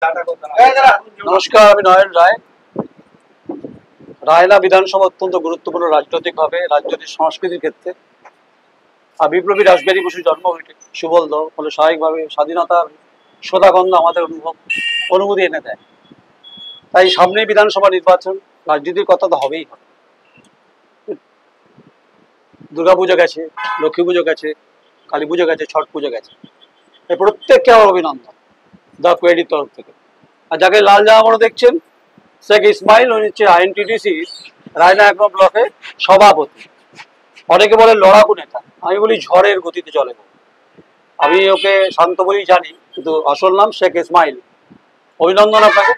নমস্কার, আমি নয়ন রায়। রায়না বিধানসভা অত্যন্ত গুরুত্বপূর্ণ রাজনৈতিকভাবে, রাজনৈতিক সংস্কৃতির ক্ষেত্রে। আর বিপ্লবী রাসবিহারী বসুর জন্ম সুবলদ, ফলে স্বাভাবিকভাবে স্বাধীনতার সদাগন্ধ আমাদের অনুভূতি এনে দেয়। তাই সামনে বিধানসভা নির্বাচন, রাজনীতির কথা তো হবেই হবে। দুর্গাপুজো গেছে, লক্ষ্মী পুজো গেছে, কালী পুজো গেছে, ছট পুজো গেছে। এই প্রত্যেককে আমার অভিনন্দন দ্য কোয়েডির তরফ থেকে। আর যাকে লাল জামা পরে দেখছেন, শেখ ইসমাইল, উনি হচ্ছে আইএনটিটিসি রায়না ১ নম্বর ব্লকে সভাপতি। অনেকে বলে লড়াকু নেতা, আমি বলি ঝড়ের গতিতে চলে। আমি ওকে শান্ত বলেই জানি, কিন্তু আসল নাম শেখ ইসমাইল। অভিনন্দন আপনাকে,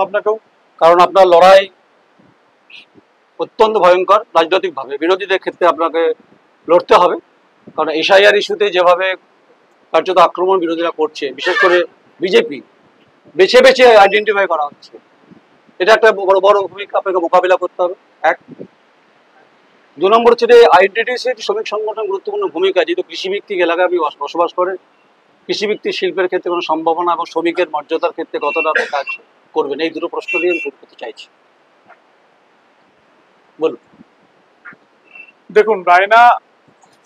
আপনাকেও, কারণ আপনার লড়াই অত্যন্ত ভয়ঙ্কর রাজনৈতিকভাবে। বিরোধীদের ক্ষেত্রে আপনাকে লড়তে হবে, কারণ এসআইআর ইস্যুতে যেভাবে কার্যত আক্রমণ বিরোধীরা করছে, বিশেষ করে বিজেপি বেছে বেছে আইডেন্টিফাই করা হচ্ছে, এটা একটা বড় বড় ভূমিকা আপনাকে মোকাবিলা করতে হবে। এক, ২ নম্বর হচ্ছে আইডেন্টিটি শ্রমিক সংগঠন গুরুত্বপূর্ণ ভূমিকা, যেহেতু কৃষিভিত্তিক এলাকায় আপনি বসবাস করেন। কৃষিভিত্তিক শিল্পের ক্ষেত্রে কোনো সম্ভাবনা এবং শ্রমিকের মর্যাদার ক্ষেত্রে কতটা আপনি কাজ করবেন, এই দুটো প্রশ্ন দিয়ে আমি শুরু করতে চাইছি। বলুন। দেখুন, রায়না,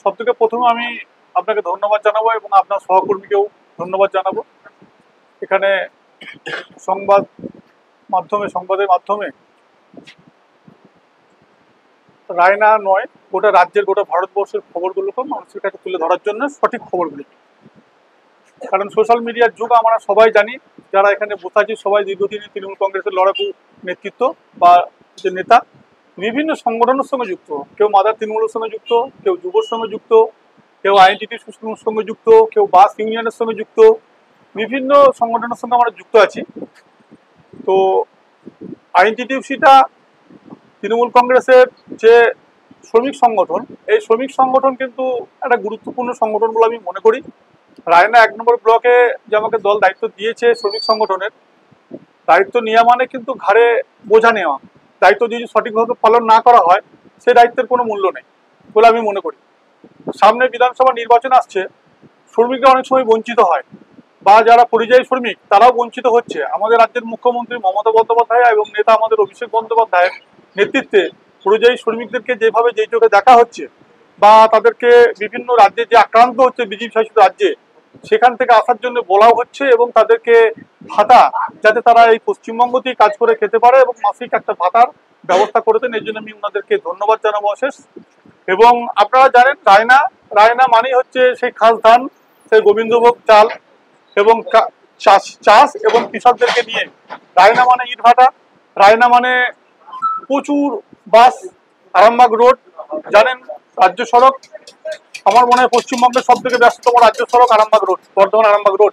সব থেকে প্রথমে আমি আপনাকে ধন্যবাদ জানাবো এবং আপনার সহকর্মীকেও ধন্যবাদ জানাবো। এখানে সংবাদের মাধ্যমে রায়না নয়, গোটা রাজ্যের, গোটা ভারতবর্ষের খবরগুলোকে মানুষের কাছে তুলে ধরার জন্য সঠিক খবরগুলো। কারণ সোশ্যাল মিডিয়ার যুগ আমরা সবাই জানি, যারা এখানে বসে আছি সবাই দীর্ঘদিনের তৃণমূল কংগ্রেসের লড়াকু নেতৃত্ব বা যে নেতা, বিভিন্ন সংগঠনের সঙ্গে যুক্ত। কেউ মাদার তৃণমূলের সঙ্গে যুক্ত, কেউ যুবর সঙ্গে যুক্ত, কেউ আইএনটিটির সঙ্গে যুক্ত, কেউ বাস ইউনিয়নের সঙ্গে যুক্ত, বিভিন্ন সংগঠনের সঙ্গে আমরা যুক্ত আছি। তো আইএনটিটিউসিটা তৃণমূল কংগ্রেসের যে শ্রমিক সংগঠন, এই শ্রমিক সংগঠন কিন্তু একটা গুরুত্বপূর্ণ সংগঠন বলে আমি মনে করি। রায়না ১ নম্বর ব্লকে যে আমাকে দল দায়িত্ব দিয়েছে, শ্রমিক সংগঠনের দায়িত্ব নেওয়া মানে কিন্তু ঘাড়ে বোঝা নেওয়া। দায়িত্ব যদি সঠিকভাবে পালন না করা হয়, সে দায়িত্বের কোনো মূল্য নেই বলে আমি মনে করি। সামনে বিধানসভা নির্বাচন আসছে, শ্রমিকরা অনেক সময় বঞ্চিত হয়, বা যারা পরিযায়ী শ্রমিক তারাও বঞ্চিত হচ্ছে। আমাদের রাজ্যের মুখ্যমন্ত্রী মমতা বন্দ্যোপাধ্যায় এবং নেতা আমাদের অভিষেক বন্দ্যোপাধ্যায়ের নেতৃত্বে পরিযায়ী শ্রমিকদেরকে যেভাবে যেই চোখে দেখা হচ্ছে, বা তাদেরকে বিভিন্ন রাজ্যে যে আক্রান্ত হচ্ছে বিজেপি শাসিত রাজ্যে, সেখান থেকে আসার জন্য বলাও হচ্ছে, এবং তাদেরকে ভাতা, যাতে তারা এই পশ্চিমবঙ্গতেই কাজ করে খেতে পারে এবং মাসিক একটা ভাতার ব্যবস্থা করেছেন। এই জন্য আমি ওনাদেরকে ধন্যবাদ জানাবো অশেষ। এবং আপনারা জানেন, রায়না মানেই হচ্ছে সেই খাস ধান, সেই গোবিন্দভোগ চাল এবং চাষ এবং কৃষকদেরকে নিয়ে। রায়না মানে ইটভাটা, রায়না মানে প্রচুর বাস, আরামবাগ রোড জানেন, রাজ্য সড়ক। আমার মনে হয় পশ্চিমবঙ্গের সব থেকে ব্যস্ততম রাজ্য সড়ক আরামবাগ রোড, বর্ধমান আরামবাগ রোড।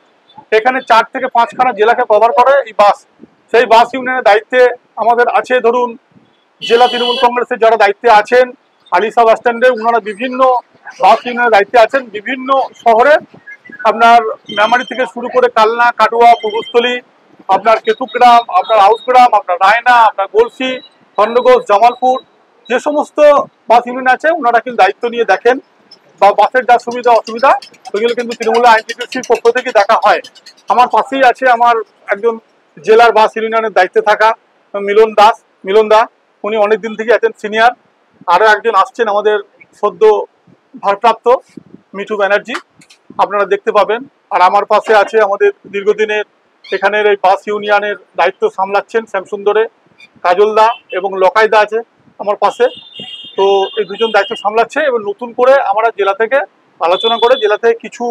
এখানে ৪ থেকে ৫খানা জেলাকে কভার করে এই বাস। সেই বাস ইউনিয়নের দায়িত্বে আমাদের আছে, ধরুন জেলা তৃণমূল কংগ্রেসের যারা দায়িত্বে আছেন, আলিশা বাস স্ট্যান্ডে ওনারা বিভিন্ন বাস ইউনিয়নের দায়িত্বে আছেন। বিভিন্ন শহরে, আপনার মেমারি থেকে শুরু করে কালনা, কাটুয়া, পূর্বস্থলী, আপনার কেতুগ্রাম, আপনার আউসগ্রাম, আপনার রায়না, আপনার গলসি, খন্ডঘোষ, জামালপুর, যে সমস্ত বাস ইউনিয়ন আছে ওনারা কিন্তু দায়িত্ব নিয়ে দেখেন, বা বাসের যা সুবিধা অসুবিধা ওইগুলো কিন্তু তৃণমূলের আইনটিটিউসির পক্ষ থেকে দেখা হয়। আমার পাশেই আছে আমার একজন জেলার বাস ইউনিয়নের দায়িত্বে থাকা মিলন দা, উনি অনেকদিন থেকে আছেন সিনিয়র। আরও একজন আসছেন আমাদের সদ্য ভারপ্রাপ্ত মিঠু ব্যানার্জি, আপনারা দেখতে পাবেন। আর আমার পাশে আছে আমাদের দীর্ঘদিনের এখানের এই বাস ইউনিয়নের দায়িত্ব সামলাচ্ছেন শ্যামসুন্দরে কাজলদা, এবং লকাইদা আছে আমার পাশে। তো এই দুজন দায়িত্ব সামলাচ্ছে, এবং নতুন করে আমরা জেলা থেকে আলোচনা করে জেলা থেকে কিছু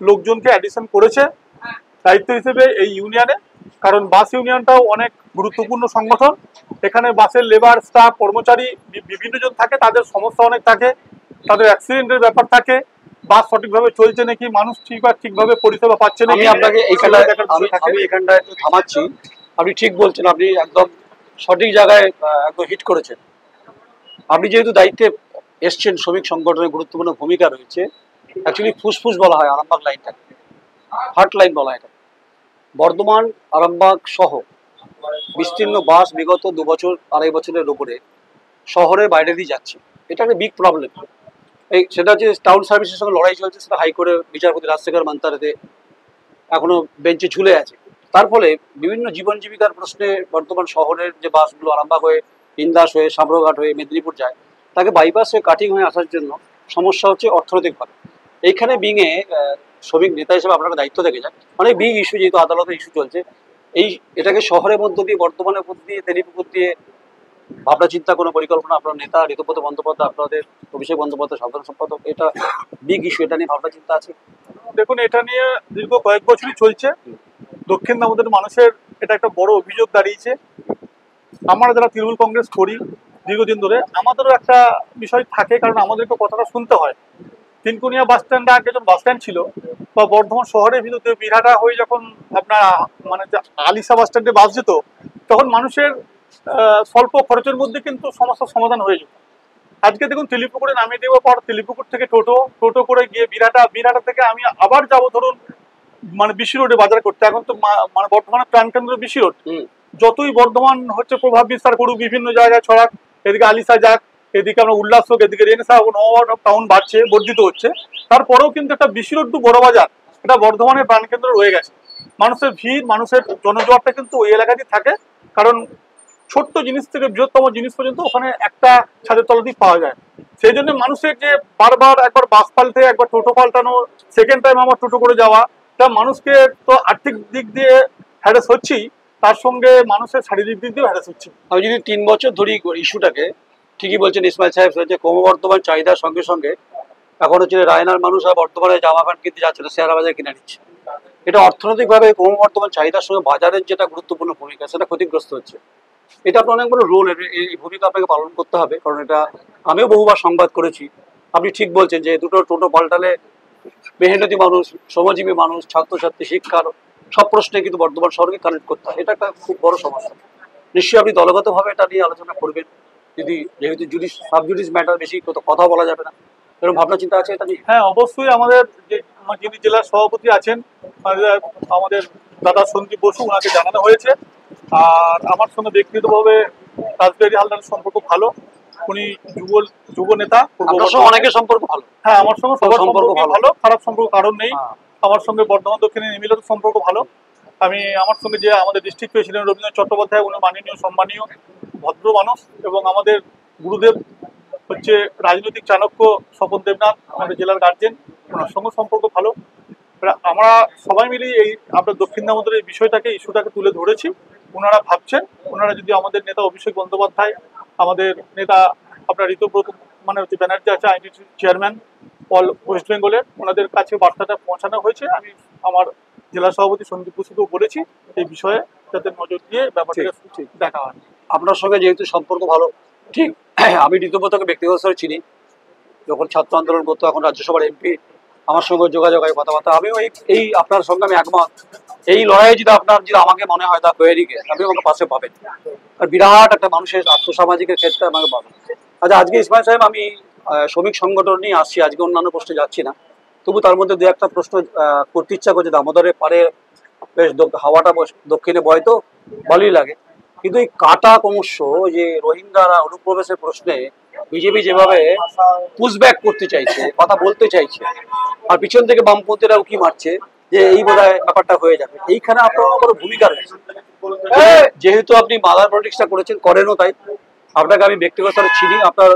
লোকজনকে অ্যাডিশন করেছে দায়িত্ব হিসেবে এই ইউনিয়নে। কারণ বাস ইউনিয়নটাও অনেক গুরুত্বপূর্ণ সংগঠন। এখানে বাসের লেবার, স্টাফ, কর্মচারী বিভিন্ন জন থাকে, তাদের সমস্যা অনেক থাকে, তাদের অ্যাক্সিডেন্টের ব্যাপার থাকে, বাস সঠিকভাবে চলছে নাকি, মানুষ ঠিকভাবে পরিষেবা পাচ্ছে নাকি। আমি আপনাকে এখানটায় একটু থামাচ্ছি। আপনি ঠিক বলছেন, আপনি একদম সঠিক জায়গায় একদম হিট করেছেন। আপনি যেহেতু দায়িত্বে এসছেন, শ্রমিক সংগঠনের গুরুত্বপূর্ণ ভূমিকা রয়েছে। অ্যাকচুয়ালি ফুসফুস বলা হয় আরামবাগ লাইনটাকে, হার্ট লাইন বলা হয় এটা। বর্ধমান, আরামবাগ সহ বিস্তীর্ণ বাস বিগত ২-২.৫ বছরের উপরে শহরের বাইরে দিয়ে যাচ্ছে। এটা একটা বিগ প্রবলেম। সেটা হচ্ছে টাউন সার্ভিসের সঙ্গে লড়াই চলছে, সেটা হাইকোর্টের বিচারপতি রাজশেখর মান্তারেতে এখনো বেঞ্চে ঝুলে আছে। তার ফলে বিভিন্ন জীবন জীবিকার প্রশ্নে বর্তমান শহরের যে বাসগুলো আরামবাগ হয়ে ইন্দাস হয়ে সাবরঘাট হয়ে মেদিনীপুর যায়, তাকে বাইপাস হয়ে কাটিং হয়ে আসার জন্য সমস্যা হচ্ছে অর্থনৈতিকভাবে। এইখানে বিঙে শ্রমিক নেতা হিসেবে আপনারা দায়িত্ব থেকে যায়, অনেক বিগ ইস্যু, যেহেতু আদালতে ইস্যু চলছে, এটাকে শহরের মধ্য দিয়ে, বর্ধমানের মধ্য দিয়ে, তেলিপুকুর দিয়ে ভাবনা চিন্তা কোনো পরিকল্পনা আপনার নেতা ঋতুব্রত বন্দ্যোপাধ্যায়, আপনাদের অভিষেক বন্দ্যোপাধ্যায় সাধারণ সম্পাদক, এটা বিগ ইস্যু, এটা নিয়ে ভাবনা চিন্তা আছে? দেখুন, এটা নিয়ে দীর্ঘ কয়েক বছরই চলছে। দক্ষিণ দামোদর মানুষের এটা একটা বড় অভিযোগ দাঁড়িয়েছে। আমরা যারা তৃণমূল কংগ্রেস করি দীর্ঘদিন ধরে, আমাদেরও একটা বিষয় থাকে, কারণ আমাদেরকে কথাটা শুনতে হয়। তিনকুনিয়া বাস স্ট্যান্ডে আগে যখন বাস স্ট্যান্ড ছিল, বা বর্ধমান শহরের ভিতরে বিরাটা হয়ে যখন আপনার মানে আলিশা বাস স্ট্যান্ডে বাস যেত, তখন মানুষের স্বল্প খরচের মধ্যে কিন্তু সমস্যার সমাধান হয়ে যেত। আজকে দেখুন, তেলিপুকুরে নামিয়ে দেওয়ার পর তেলিপুকুর থেকে টোটো করে গিয়ে বিরাটা থেকে আমি আবার যাবো ধরুন মানে বিসি রোডে বাজার করতে। এখন তো মানে বর্ধমানের প্রাণকেন্দ্র বিসি রোড। যতই বর্ধমান হচ্ছে প্রভাব বিস্তার করুক, বিভিন্ন জায়গায় ছড়াক, এদিকে আলিশা যাক, এদিকে আমরা উল্লাস হোক, এদিকে রেনেসা টাউন বাড়ছে, বর্ধিত হচ্ছে, তারপরেও কিন্তু একটা বিসি রোড টু বড় বাজার, এটা বর্ধমানের প্রাণকেন্দ্র রয়ে গেছে। মানুষের ভিড়, মানুষের জনজোয়ারটা কিন্তু ওই এলাকাতেই থাকে, কারণ ছোট্ট জিনিস থেকে বৃহত্তম জিনিস পর্যন্ত ওখানে একটা ছাদের তলাতেই পাওয়া যায়। সেই জন্য মানুষের যে বারবার একবার বাস পাল্টে একবার টোটো পাল্টানো, সেকেন্ড টাইম আমার টোটো করে যাওয়া, তা মানুষকে তো আর্থিক দিক দিয়ে হ্যারাস হচ্ছেই, তার সঙ্গে মানুষের শারীরিক দিক দিয়ে হ্যারাস হচ্ছে। আমি যদি 3 বছর ধরে ইস্যুটাকে, ঠিকই বলছেন ইসমাইল সাহেব, যে ক্রমবর্ধমান চাহিদার সঙ্গে সঙ্গে এখন হচ্ছে রায়নার মানুষ আর বর্তমানে জামা প্যান্ট কিনতে যাচ্ছে না, শেয়ার বাজার কিনে নিচ্ছে। এটা অর্থনৈতিকভাবে ক্রমবর্ধমান চাহিদার সঙ্গে বাজারের যেটা গুরুত্বপূর্ণ ভূমিকা, সেটা ক্ষতিগ্রস্ত হচ্ছে। এটা আপনার অনেক বড় রোল, এই ভূমিকা আপনাকে পালন করতে হবে, কারণ এটা আমিও বহুবার সংবাদ করেছি। আপনি ঠিক বলছেন যে দুটো টোটো পাল্টালে মেহনতি মানুষ, শ্রমজীবী মানুষ, ছাত্রছাত্রী, শিক্ষার সব প্রশ্নে কিন্তু বর্ধমান শহরকে কানেক্ট করতে হয়। এটা একটা খুব বড় সমস্যা। নিশ্চয়ই আপনি দলগতভাবে এটা নিয়ে আলোচনা করবেন, যেহেতু সাব জুডিস ম্যাটার, বেশি কথা বলা যাবে না, এরকম ভাবনা চিন্তা আছে এটা নিয়ে? হ্যাঁ, অবশ্যই। আমাদের যিনি জেলার সভাপতি আছেন, আমাদের দাদা সন্দীপ বসু, ওনাকে জানানো হয়েছে। আর আমার সঙ্গে ব্যক্তিগতভাবে রাজবিহারী হালদারের সম্পর্ক ভালো। উনি যুব নেতা। অনেকের সম্পর্ক ভালো। হ্যাঁ, আমার সঙ্গে সবার সম্পর্ক ভালো, খারাপ সম্পর্ক কারণ নেই। আমার সঙ্গে বর্ধমান দক্ষিণের এমএলএর সম্পর্ক ভালো। আমার সঙ্গে যে আমাদের ডিস্ট্রিক্ট প্রেসিডেন্ট রবীন্দ্রনাথ চট্টোপাধ্যায়, উনি মাননীয়, সম্মানীয়, ভদ্র মানুষ। এবং আমাদের গুরুদেব হচ্ছে রাজনৈতিক চাণক্য স্বপন দেবনাথ, আমাদের জেলার গার্জেন, ওনার সঙ্গে সম্পর্ক ভালো। আমরা সবাই মিলে এই আপনার দক্ষিণ দামোদরের এই বিষয়টাকে, ইস্যুটাকে তুলে ধরেছি। ওনারা ভাবছেন, ওনারা যদি আমাদের নেতা অভিষেক বন্দ্যোপাধ্যায়, আমাদের নেতা আপনার ঋতুব্রত মানে হচ্ছে ব্যানার্জি আছে, আইনটিসি চেয়ারম্যান অল ওয়েস্ট বেঙ্গলের, ওনাদের কাছে বার্তাটা পৌঁছানো হয়েছে। আমি আমার জেলা সভাপতি সন্দীপ বসুকেও বলেছি এই বিষয়ে যাতে নজর দিয়ে ব্যাপারটা দেখা হয়। আপনার সঙ্গে যেহেতু সম্পর্ক ভালো, ঠিক, আমি ঋতুব্রতকে ব্যক্তিগতভাবে চিনি, যখন ছাত্র আন্দোলন করতো, এখন রাজ্যসভার এমপি, আমার সঙ্গে যোগাযোগ হয়, কথাবার্তা। আমিও এই আপনার সঙ্গে আমি একমত। এই লড়াইয়ে যদি আমাকে মনে হয় তার তৈরিকে, আপনি আমাকে পাশে পাবেন। আর বিরাট একটা মানুষের আর্থসামাজিকের ক্ষেত্রে আমাকে পাবেন। আচ্ছা, আজকে ইসমাইল সাহেব, আমি শ্রমিক সংগঠন নিয়ে আসছি, আজকে অন্যান্য প্রশ্নে যাচ্ছি না, তবু তার মধ্যে দু একটা প্রশ্ন করতে ইচ্ছা করছে। দামোদরের পারে বেশ হাওয়াটা দক্ষিণে বয়, তো ভালোই লাগে। কিন্তু এই কাটা ক্রমশ যে রোহিঙ্গারা অনুপ্রবেশের প্রশ্নে বিজেপি যেভাবে পুশব্যাক করতে চাইছে, কথা বলতে চাইছে, আর পিছন থেকে বামপন্থীরা উকি মারছে যে এই বোধহয় ব্যাপারটা হয়ে যাবে, এইখানে আপনার বড় ভূমিকা রয়েছে। যেহেতু আপনি মাদার পলিটিক্সটা করেনও, তাই আপনাকে আমি ব্যক্তিগতভাবে চিনি, আপনার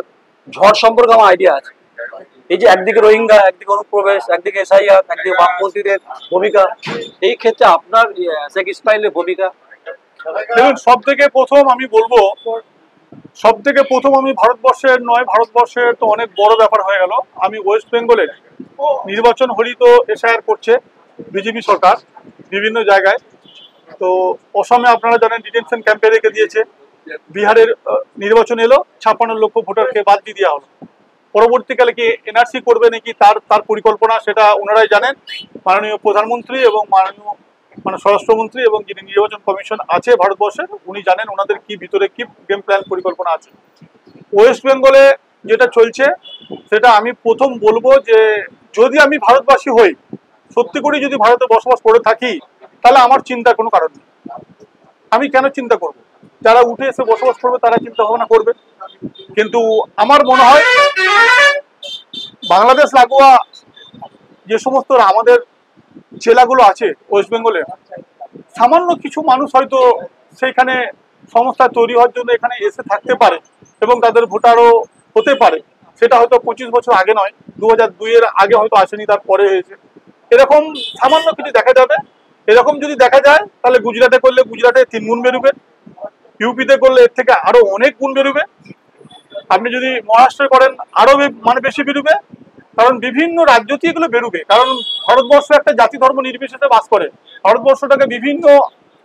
ঝড় সম্পর্কে আমার আইডিয়া আছে। এই যে একদিকে রোহিঙ্গা, একদিকে অনুপ্রবেশ, একদিকে এসআইআর, একদিকে বামপন্থীদের ভূমিকা, এই ক্ষেত্রে আপনার শেখ ইসমাইলের ভূমিকা? দেখুন, সব থেকে প্রথম আমি ভারতবর্ষের নয়, ভারতবর্ষের তো অনেক বড় ব্যাপার হয়ে গেল। আমি ওয়েস্ট বেঙ্গলের নির্বাচন হলেই তো এসআইআর করছে বিজেপি সরকার বিভিন্ন জায়গায়। তো অসমে আপনারা জানেন ডিটেনশন ক্যাম্পে রেখে দিয়েছে। বিহারের নির্বাচন এলো, 56 লক্ষ ভোটারকে বাদ দিয়ে দেওয়া হলো। পরবর্তীকালে কি এনআরসি করবে নাকি তার পরিকল্পনা, সেটা ওনারাই জানেন। মাননীয় প্রধানমন্ত্রী এবং মাননীয় স্বরাষ্ট্রমন্ত্রী এবং যিনি নির্বাচন কমিশন আছে ভারতবর্ষের, উনি জানেন ওনাদের কি ভিতরে কি গেম প্ল্যান পরিকল্পনা আছে। ওয়েস্ট বেঙ্গলে যেটা চলছে, সেটা আমি প্রথম বলবো যে যদি আমি ভারতবাসী হই, সত্যি করে যদি ভারতে বসবাস করে থাকি, তাহলে আমার চিন্তার কোনো কারণ নেই। আমি কেন চিন্তা করব? যারা উঠে এসে বসবাস করবে তারা চিন্তা ভাবনা করবে। কিন্তু আমার মনে হয় বাংলাদেশ লাগোয়া যে সমস্ত আমাদের জেলাগুলো আছে ওয়েস্ট বেঙ্গলে, সামান্য কিছু মানুষ হয়তো সেইখানে সংস্থা তৈরি হওয়ার জন্য এখানে এসে থাকতে পারে এবং তাদের ভোটারও হতে পারে, সেটা হয়তো 25 বছর আগে নয়, 2002-এর আগে হয়তো আসেনি, তারপরে হয়েছে। এরকম সামান্য কিছু দেখা যাবে। এরকম যদি দেখা যায় তাহলে গুজরাটে করলে গুজরাটে 3 গুণ বেরোবে, ইউপিতে করলে এর থেকে আরো অনেক গুণ বেরোবে, আপনি যদি মহারাষ্ট্রে করেন আরো মানে বেশি বেরোবে। কারণ বিভিন্ন রাজ্যতে এগুলো বেরোবে, কারণ ভারতবর্ষ একটা জাতি ধর্ম নির্বিশেষে বাস করে। ভারতবর্ষটাকে বিভিন্ন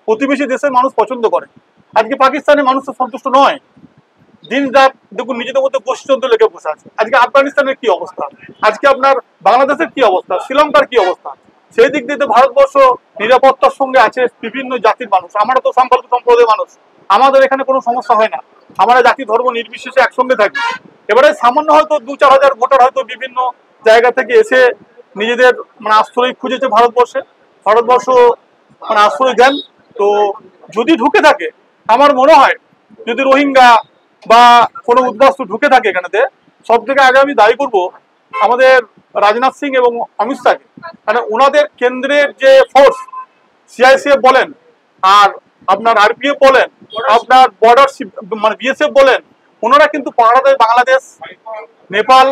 প্রতিবেশী দেশের মানুষ পছন্দ করে। আজকে পাকিস্তানের মানুষ তো সন্তুষ্ট নয়, দিন রাত দেখুন নিজেদের মধ্যে গোষ্ঠীতন্ত্র লেগে বসে আছে। আজকে আফগানিস্তানের কি অবস্থা, আজকে আপনার বাংলাদেশের কি অবস্থা, শ্রীলঙ্কার কি অবস্থা। সেই দিক দিয়ে ভারতবর্ষ নিরাপত্তার সঙ্গে আছে বিভিন্ন জাতির মানুষ। আমরা তো সংখ্যালঘু সম্প্রদায়ের মানুষ, আমাদের এখানে কোনো সমস্যা হয় না, আমরা জাতি ধর্ম নির্বিশেষে একসঙ্গে থাকি। এবারে সামান্য হয়তো 2-4 হাজার ভোটার হয়তো বিভিন্ন জায়গা থেকে এসে নিজেদের মানে আশ্রয় খুঁজেছে ভারতবর্ষে, ভারতবর্ষ মানে আশ্রয় দেন। তো যদি ঢুকে থাকে, আমার মনে হয় যদি রোহিঙ্গা বা কোনো উদ্বাস্তু ঢুকে থাকে এখানেতে, সব থেকে আগে আমি দায়ী করবো আমাদের রাজনাথ সিং এবং অমিত শাহকে। মানে ওনাদের কেন্দ্রের যে ফোর্স সিআইএসএফ বলেন, আর আপনার আরপিএফ বলেন, আপনার বর্ডার মানে বিএসএফ বলেন, ওনারা কিন্তু পাহারা দেয় বাংলাদেশ, নেপাল,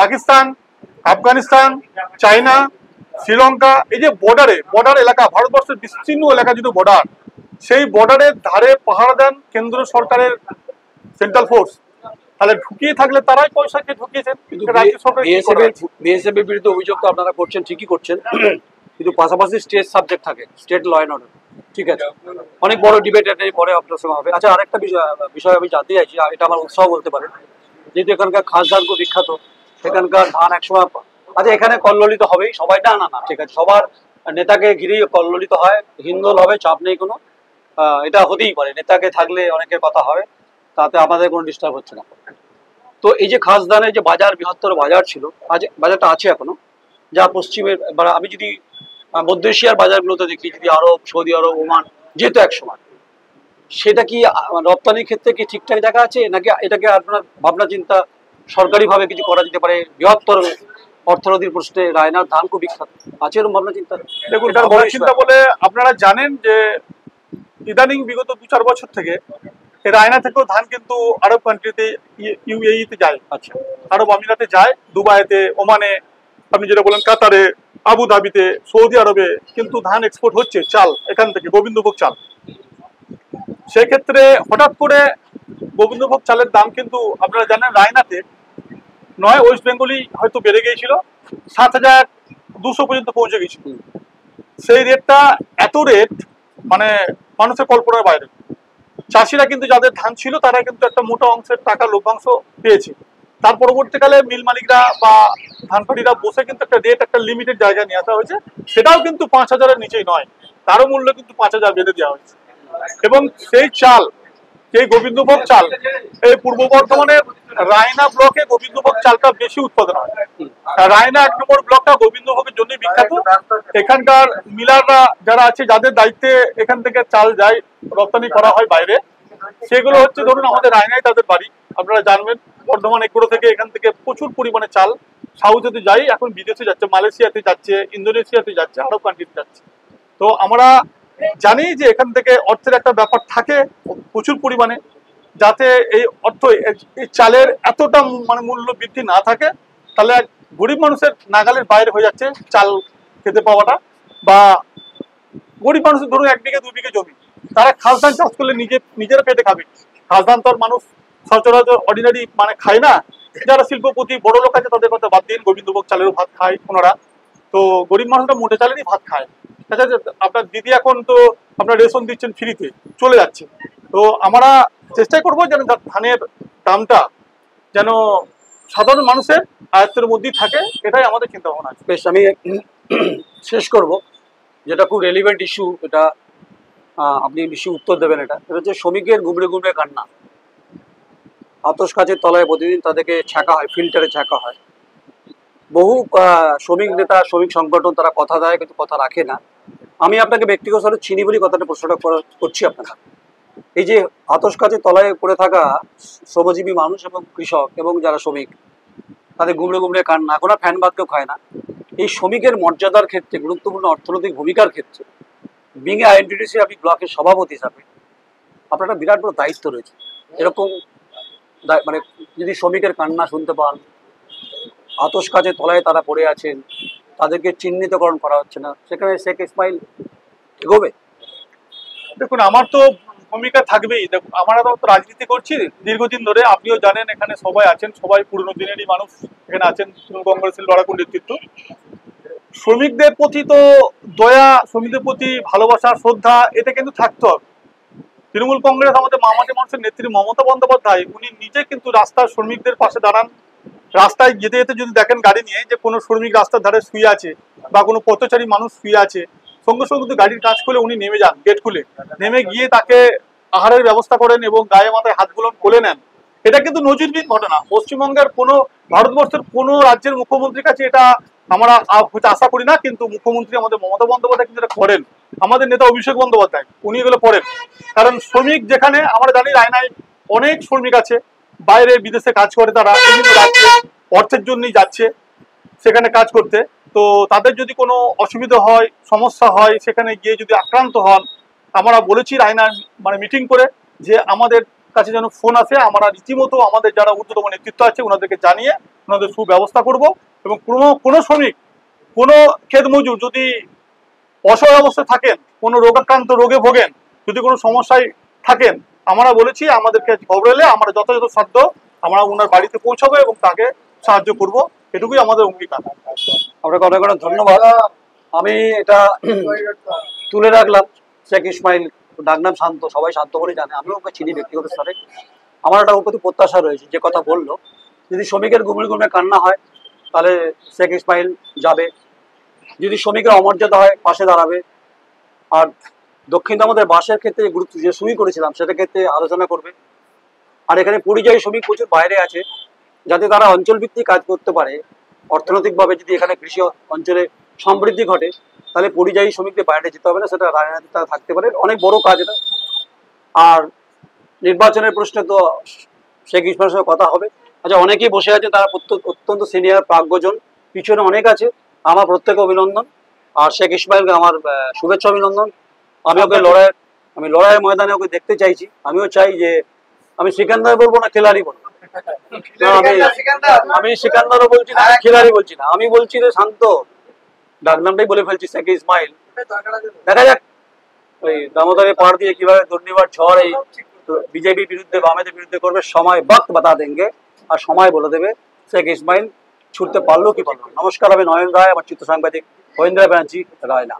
পাকিস্তান, আফগানিস্তান, চায়না, শ্রীলঙ্কা। এই যে বর্ডার এলাকা, ভারতবর্ষের বিস্তীর্ণ এলাকা যদি বর্ডার, সেই বর্ডারের ধারে পাহারা দেন কেন্দ্র সরকারের সেন্ট্রাল ফোর্স। তাহলে ঢুকিয়ে থাকলে তারাই পয়সা খেয়ে ঢুকিয়েছেন। বিএসএফ এর বিরুদ্ধে অভিযোগ তো আপনারা করছেন, ঠিকই করছেন, কিন্তু পাশাপাশি স্টেট সাবজেক্ট থাকে, স্টেট ল অ্যান্ড অর্ডার। ঠিক আছে, অনেক বড় ডিবেট এটা পরে আপনার সঙ্গে হবে। আচ্ছা, আরেকটা বিষয় আমি জানতে চাইছি, এটা আমার উৎসাহ বলতে পারেন, যেহেতু এখানকার খাস ধান খুব বিখ্যাত, এখানকার ধান একসময়, আচ্ছা এখানে কল্লোলিত হবেই সবাই, না না ঠিক আছে, সবার নেতাকে ঘিরেই কল্লোলিত হয়, হিন্দোল হবে, চাপ নেই কোনো, এটা হতেই পারে, নেতাকে থাকলে অনেকের কথা হবে, তাতে আমাদের কোনো ডিস্টার্ব হচ্ছে না। তো এই যে খাস ধানের যে বাজার, বৃহত্তর বাজার ছিল, আজ বাজারটা আছে এখনো, যা পশ্চিমের, আমি যদি মধ্য এশিয়ার বাজারগুলোতে দেখি, যদি আরব, সৌদি আরব, ওমান, যেহেতু এক সময়, সেটা কি রপ্তানির ক্ষেত্রে কি ঠিকঠাক জায়গা আছে, নাকি এটাকে আপনার ভাবনা চিন্তা সরকারিভাবে কিছু করা যেতে পারে? বৃহত্তর অর্থনীতির প্রশ্নে রায়নার ধান খুব বিখ্যাত, আছে এরকম ভাবনা চিন্তা? দেখুন, চিন্তা বলে আপনারা জানেন যে ইদানিং বিগত 2-4 বছর থেকে রায়না থেকেও ধান কিন্তু আরব কান্ট্রিতে, ইউএইতে যায়, আচ্ছা আরব আমিরাতে যায়, দুবাইতে, ওমানে, আপনি যেটা বলেন কাতারে, আবুধাবিতে, সৌদি আরবে কিন্তু ধান এক্সপোর্ট হচ্ছে, চাল এখান থেকে, গোবিন্দভোগ চাল। সেক্ষেত্রে হঠাৎ করে গোবিন্দভোগ চালের দাম কিন্তু আপনারা জানেন রায়নাতে নয়, ওয়েস্ট বেঙ্গলই হয়তো বেড়ে গিয়েছিল, 7,200 পর্যন্ত পৌঁছে গেছিল। সেই রেটটা, এত রেট মানে মানুষের কল্পনার বাইরে। চাষিরা কিন্তু যাদের ধান ছিল তারা কিন্তু একটা মোটা অংশের টাকা লভ্যাংশ পেয়েছে। তার পরবর্তীকালে মিল মালিকরা বা ধানপাড়িরা বসে কিন্তু একটা রেট, একটা লিমিটেড জায়গায় নিয়ে আসা হয়েছে, সেটাও কিন্তু 5,000-এর নিচেই নয়, তারও মূল্য কিন্তু 5,000 বেঁধে দেওয়া হয়েছে। এবং সেই চাল, সেই গোবিন্দভোগ চাল, এই পূর্ব বর্ধমানের রায়না ব্লকে গোবিন্দভোগ চালটা বেশি উৎপাদন হয়। রায়না 1 নম্বর ব্লকটা গোবিন্দভোগের জন্য বিখ্যাত। এখানকার মিলাররা যারা আছে, যাদের দায়িত্বে এখান থেকে চাল যায়, রপ্তানি করা হয় বাইরে, সেগুলো হচ্ছে ধরুন আমাদের রায়নায় তাদের বাড়ি। আপনারা জানবেন বর্ধমান এগুলো থেকে, এখান থেকে প্রচুর পরিমাণে চাল সাউথেতে যাই, এখন বিদেশে যাচ্ছে, মালয়েশিয়াতে যাচ্ছে, ইন্দোনেশিয়াতে যাচ্ছে, আরব কান্ট্রিতে যাচ্ছে। তো আমরা জানি যে এখান থেকে অর্থের একটা ব্যাপার থাকে প্রচুর পরিমাণে, যাতে এই অর্থ, এই চালের এতটা মানে মূল্য বৃদ্ধি না থাকে, তাহলে গরিব মানুষের নাগালের বাইরে হয়ে যাচ্ছে চাল খেতে পাওয়াটা। বা গরিব মানুষের ধরুন 1 বিঘে 2 বিঘে জমি, তারা খাস ধান চাষ করলে নিজেরা পেটে খাবে। খাস ধান তো আর মানুষ সচরাচর অর্ডিনারি মানে খায় না। যারা শিল্পপতি বড় লোক আছে তাদের কথা বাদ দিন, গোবিন্দভোগ চালেরও ভাত খায় ওনারা, তো গরিব মানুষরা মোটে চালেরই ভাত খায়। আচ্ছা, আপনার দিদি এখন তো আপনার রেশন দিচ্ছেন ফ্রিতে, চলে যাচ্ছে। তো আমরা চেষ্টা করবো যেন ধানের দামটা যেন সাধারণ মানুষের আয়ত্তের মধ্যেই থাকে, এটাই আমাদের চিন্তা ভাবনা আছে। বেশ, আমি শেষ করব, যেটা খুব রেলিভেন্ট ইস্যু, এটা আপনি নিশ্চয়ই উত্তর দেবেন। এটা হচ্ছে শ্রমিকের গুমড়ে গুমড়ে কান্না। আতস কাচের তলায় প্রতিদিন তাদেরকে ছাঁকা হয়, ফিল্টারে ছাঁকা হয়। বহু শ্রমিক নেতা, শ্রমিক সংগঠন তারা কথা দেয় কিন্তু কথা রাখে না। আমি আপনাকে ব্যক্তিগতভাবে চিনি বলি কথাটা প্রশ্নটা করছি আপনাকে। এই যে আতস কাচের তলায় পড়ে থাকা শ্রমজীবী মানুষ এবং কৃষক এবং যারা শ্রমিক, তাদের গুমড়ে গুমড়ে কান্না, এখন আর ফ্যান ভাত কেউ খায় না। এই শ্রমিকের মর্যাদার ক্ষেত্রে, গুরুত্বপূর্ণ অর্থনৈতিক ভূমিকার ক্ষেত্রে বিং এ আইএনটিটিসি আপনি ব্লকের সভাপতি হিসাবে আপনার একটা বিরাট বড় দায়িত্ব রয়েছে। এরকম মানে যদি শ্রমিকের কান্না শুনতে পান, আতস কাজে তলায় তারা পড়ে আছেন, তাদেরকে চিহ্নিতকরণ করা হচ্ছে না, সেখানে শেখ ইসমাইল এগোবে? দেখুন, আমার তো ভূমিকা থাকবেই। দেখুন, আমরা তো রাজনীতি করছি দীর্ঘদিন ধরে, আপনিও জানেন, এখানে সবাই আছেন, সবাই পুরনো দিনেরই মানুষ এখানে আছেন, তৃণমূল কংগ্রেসের লড়াকু নেতৃত্ব। শ্রমিকদের প্রতি তো দয়া, শ্রমিকদের প্রতি ভালোবাসা, শ্রদ্ধা, এটা কিন্তু থাকতে হবে। তৃণমূল কংগ্রেস, আমাদের মামাটি মানুষের নেত্রী মমতা বন্দ্যোপাধ্যায়, উনি নিজে কিন্তু রাস্তার শ্রমিকদের পাশে দাঁড়ান। রাস্তায় যেতে যেতে যদি দেখেন গাড়ি নিয়ে যে কোনো শ্রমিক রাস্তার ধারে শুয়ে আছে বা কোনো পথচারী মানুষ শুয়ে আছে, সঙ্গে সঙ্গে কিন্তু গাড়ির কাজ খুলে উনি নেমে যান, গেট খুলে নেমে গিয়ে তাকে আহারের ব্যবস্থা করেন এবং গায়ে মাথায় হাতগুলো কোলে নেন। এটা কিন্তু নজিরবিহীন ঘটনা। পশ্চিমবঙ্গের কোনো, ভারতবর্ষের কোনো রাজ্যের মুখ্যমন্ত্রীর কাছে এটা আমরা আশা করি না, কিন্তু মুখ্যমন্ত্রী আমাদের মমতা বন্দ্যোপাধ্যায় কিন্তু এটা করেন। আমাদের নেতা অভিষেক বন্দ্যোপাধ্যায় উনি এগুলো করেন। কারণ শ্রমিক, যেখানে আমরা জানি রায়নায় অনেক শ্রমিক আছে, বাইরে বিদেশে কাজ করে, তারা বিভিন্ন রাজ্যে অর্থের জন্যই যাচ্ছে সেখানে কাজ করতে। তো তাদের যদি কোনো অসুবিধা হয়, সমস্যা হয়, সেখানে গিয়ে যদি আক্রান্ত হন, আমরা বলেছি রায়না মানে মিটিং করে যে আমাদের কাছে যেন ফোন আসে, আমরা রীতিমতো আমাদের যারা ঊর্ধ্বতম নেতৃত্ব আছে ওনাদেরকে জানিয়ে ওনাদের সুব্যবস্থা করব। এবং কোনো শ্রমিক, কোনো ক্ষেত মজুর যদি অসহায় অবস্থায় থাকেন, কোনো রোগাক্রান্ত রোগে ভোগেন, যদি কোনো সমস্যায় থাকেন, আমরা বলেছি আমাদেরকে খবর এলে আমরা যথাযথ সাধ্য আমরা ওনার বাড়িতে পৌঁছাবো এবং তাকে সাহায্য করব। এটুকুই আমাদের অঙ্গীকার। আপনাকে অনেক অনেক ধন্যবাদ। আমি এটা তুলে রাখলাম, শেখ ইসমাইল, ডাকনাম শান্ত, সবাই শান্ত করে জানে, আমিও ওকে চিনি ব্যক্তিগত স্তরে। আমার একটা ওর প্রতি প্রত্যাশা রয়েছে, যে কথা বললো, যদি শ্রমিকের গুমে গুমে কান্না হয় তাহলে শেখ ইসমাইল যাবে, যদি শ্রমিকের অমর্যাদা হয় পাশে দাঁড়াবে। আর দক্ষিণ আমাদের বাসের ক্ষেত্রে গুরুত্ব যে শুরু করেছিলাম সেটার ক্ষেত্রে আলোচনা করবে। আর এখানে পরিযায়ী শ্রমিক প্রচুর বাইরে আছে, যাতে তারা অঞ্চলভিত্তিক কাজ করতে পারে, অর্থনৈতিকভাবে যদি এখানে কৃষি অঞ্চলে সমৃদ্ধি ঘটে, তাহলে পরিযায়ী শ্রমিকদের বাইরে যেতে হবে না, সেটা রাজনীতি তারা থাকতে পারে, অনেক বড় কাজ এটা। আর নির্বাচনের প্রশ্নে তো শেখ ইসমাইলের সঙ্গে কথা হবে। আচ্ছা, অনেকেই বসে আছে, তারা অত্যন্ত সিনিয়র প্রাজ্ঞজন, পিছনে অনেক আছে, আমার প্রত্যেকে অভিনন্দন। আর শেখ ইসমাইলকে আমার শুভেচ্ছা অভিনন্দন। আমি লড়াইয়ের ময়দানে ওকে দেখতে চাইছি। আমিও চাই যে, আমি সিকান্দার বলবো না খেলারি বলবো, আমি সিকান্দারও বলছি না, খেলারি বলছি না, আমি বলছি যে শান্ত, ডাকনামটাই বলে ফেলছি, শেখ ইসমাইল। দেখা যাক ওই দামোদরে পাড় দিয়ে কিভাবে দুর্নিবার ঝড় এই বিজেপির বিরুদ্ধে, বামেদের বিরুদ্ধে করবে, সময় বক্ত বাতা দেঙ্গে, আর সময় বলে দেবে শেখ ইসমাইল ছুটতে পারলো কি পারলো। নমস্কার, আমি নয়ন রায়, আমার চিত্র সাংবাদিক মহেন্দ্র ব্যানার্জি, রায়না।